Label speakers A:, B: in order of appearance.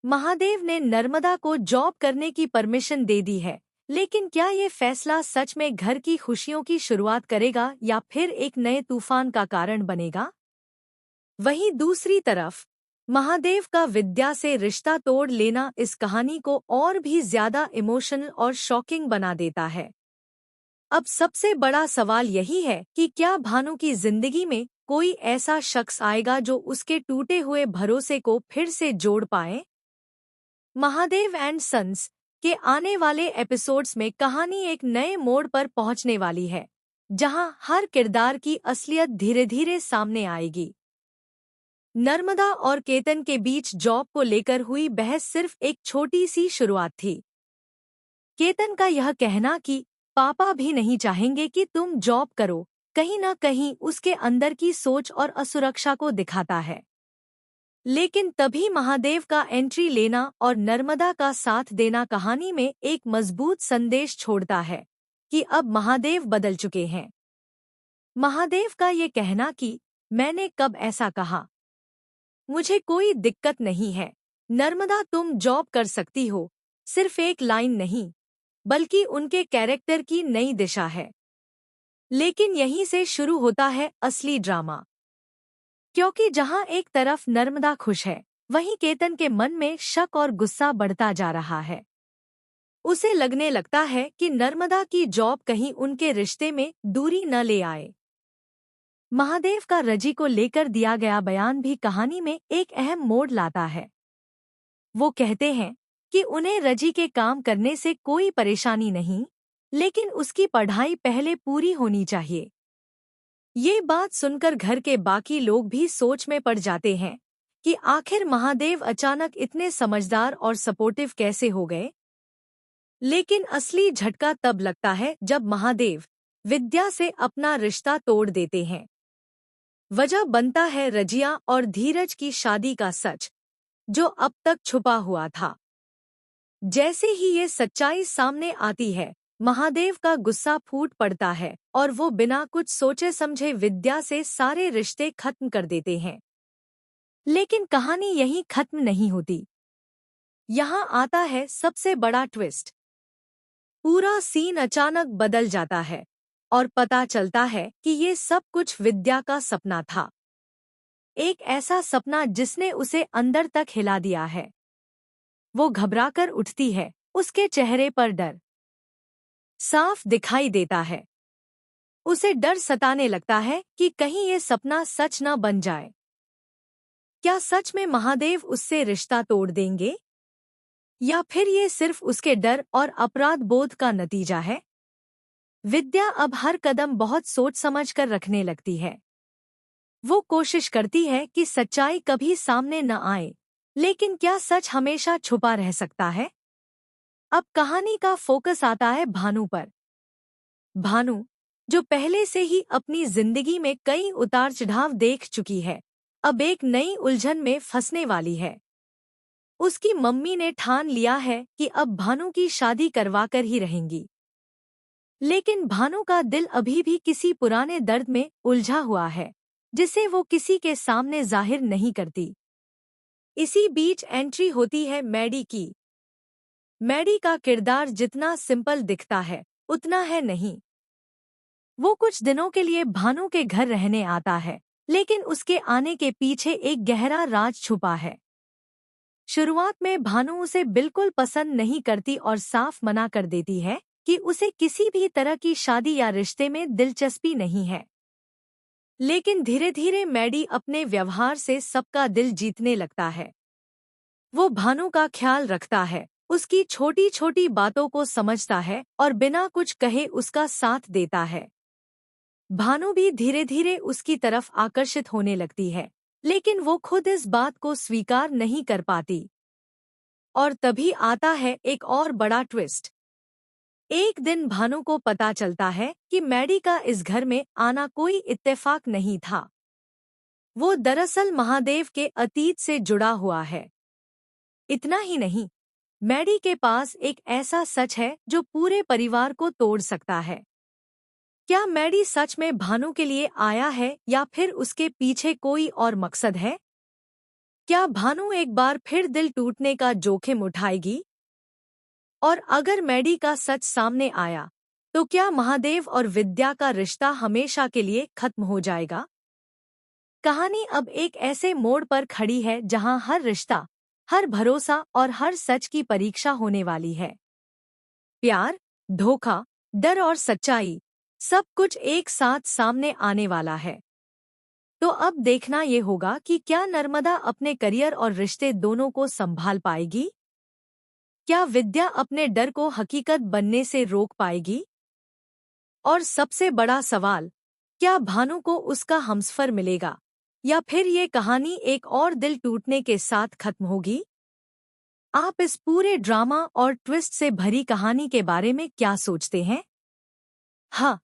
A: महादेव ने नर्मदा को जॉब करने की परमिशन दे दी है, लेकिन क्या ये फैसला सच में घर की खुशियों की शुरुआत करेगा या फिर एक नए तूफान का कारण बनेगा? वहीं दूसरी तरफ महादेव का विद्या से रिश्ता तोड़ लेना इस कहानी को और भी ज्यादा इमोशनल और शॉकिंग बना देता है। अब सबसे बड़ा सवाल यही है कि क्या भानु की जिंदगी में कोई ऐसा शख्स आएगा जो उसके टूटे हुए भरोसे को फिर से जोड़ पाए? महादेव एंड सन्स के आने वाले एपिसोड्स में कहानी एक नए मोड़ पर पहुंचने वाली है, जहां हर किरदार की असलियत धीरे धीरे सामने आएगी। नर्मदा और केतन के बीच जॉब को लेकर हुई बहस सिर्फ एक छोटी सी शुरुआत थी। केतन का यह कहना कि पापा भी नहीं चाहेंगे कि तुम जॉब करो, कहीं न कहीं उसके अंदर की सोच और असुरक्षा को दिखाता है। लेकिन तभी महादेव का एंट्री लेना और नर्मदा का साथ देना कहानी में एक मजबूत संदेश छोड़ता है कि अब महादेव बदल चुके हैं। महादेव का ये कहना कि मैंने कब ऐसा कहा, मुझे कोई दिक्कत नहीं है, नर्मदा तुम जॉब कर सकती हो, सिर्फ एक लाइन नहीं बल्कि उनके कैरेक्टर की नई दिशा है। लेकिन यहीं से शुरू होता है असली ड्रामा, क्योंकि जहां एक तरफ नर्मदा खुश है, वहीं केतन के मन में शक और गुस्सा बढ़ता जा रहा है। उसे लगने लगता है कि नर्मदा की जॉब कहीं उनके रिश्ते में दूरी न ले आए। महादेव का रजी को लेकर दिया गया बयान भी कहानी में एक अहम मोड़ लाता है। वो कहते हैं कि उन्हें रजी के काम करने से कोई परेशानी नहीं, लेकिन उसकी पढ़ाई पहले पूरी होनी चाहिए। ये बात सुनकर घर के बाकी लोग भी सोच में पड़ जाते हैं कि आखिर महादेव अचानक इतने समझदार और सपोर्टिव कैसे हो गए। लेकिन असली झटका तब लगता है जब महादेव विद्या से अपना रिश्ता तोड़ देते हैं। वजह बनता है रजिया और धीरज की शादी का सच, जो अब तक छुपा हुआ था। जैसे ही ये सच्चाई सामने आती है, महादेव का गुस्सा फूट पड़ता है और वो बिना कुछ सोचे समझे विद्या से सारे रिश्ते खत्म कर देते हैं। लेकिन कहानी यहीं खत्म नहीं होती। यहाँ आता है सबसे बड़ा ट्विस्ट। पूरा सीन अचानक बदल जाता है और पता चलता है कि ये सब कुछ विद्या का सपना था। एक ऐसा सपना जिसने उसे अंदर तक हिला दिया है। वो घबराकर उठती है, उसके चेहरे पर डर साफ दिखाई देता है। उसे डर सताने लगता है कि कहीं ये सपना सच न बन जाए। क्या सच में महादेव उससे रिश्ता तोड़ देंगे, या फिर ये सिर्फ उसके डर और अपराध बोध का नतीजा है? विद्या अब हर कदम बहुत सोच समझ कर रखने लगती है। वो कोशिश करती है कि सच्चाई कभी सामने न आए, लेकिन क्या सच हमेशा छुपा रह सकता है? अब कहानी का फोकस आता है भानु पर। भानु, जो पहले से ही अपनी जिंदगी में कई उतार चढ़ाव देख चुकी है, अब एक नई उलझन में फंसने वाली है। उसकी मम्मी ने ठान लिया है कि अब भानु की शादी करवाकर ही रहेंगी। लेकिन भानु का दिल अभी भी किसी पुराने दर्द में उलझा हुआ है, जिसे वो किसी के सामने जाहिर नहीं करती। इसी बीच एंट्री होती है मैडी की। मैडी का किरदार जितना सिंपल दिखता है, उतना है नहीं। वो कुछ दिनों के लिए भानु के घर रहने आता है, लेकिन उसके आने के पीछे एक गहरा राज छुपा है। शुरुआत में भानु उसे बिल्कुल पसंद नहीं करती और साफ मना कर देती है कि उसे किसी भी तरह की शादी या रिश्ते में दिलचस्पी नहीं है। लेकिन धीरे धीरे मैडी अपने व्यवहार से सबका दिल जीतने लगता है। वो भानु का ख्याल रखता है, उसकी छोटी छोटी बातों को समझता है और बिना कुछ कहे उसका साथ देता है। भानु भी धीरे धीरे उसकी तरफ आकर्षित होने लगती है, लेकिन वो खुद इस बात को स्वीकार नहीं कर पाती। और तभी आता है एक और बड़ा ट्विस्ट। एक दिन भानु को पता चलता है कि मैडी का इस घर में आना कोई इत्तेफाक नहीं था। वो दरअसल महादेव के अतीत से जुड़ा हुआ है। इतना ही नहीं, मैडी के पास एक ऐसा सच है जो पूरे परिवार को तोड़ सकता है। क्या मैडी सच में भानु के लिए आया है या फिर उसके पीछे कोई और मकसद है? क्या भानु एक बार फिर दिल टूटने का जोखिम उठाएगी? और अगर मैडी का सच सामने आया, तो क्या महादेव और विद्या का रिश्ता हमेशा के लिए खत्म हो जाएगा? कहानी अब एक ऐसे मोड़ पर खड़ी है जहां हर रिश्ता, हर भरोसा और हर सच की परीक्षा होने वाली है। प्यार, धोखा, डर और सच्चाई, सब कुछ एक साथ सामने आने वाला है। तो अब देखना ये होगा कि क्या नर्मदा अपने करियर और रिश्ते दोनों को संभाल पाएगी? क्या विद्या अपने डर को हकीकत बनने से रोक पाएगी? और सबसे बड़ा सवाल, क्या भानु को उसका हमसफर मिलेगा, या फिर ये कहानी एक और दिल टूटने के साथ खत्म होगी? आप इस पूरे ड्रामा और ट्विस्ट से भरी कहानी के बारे में क्या सोचते हैं? हाँ,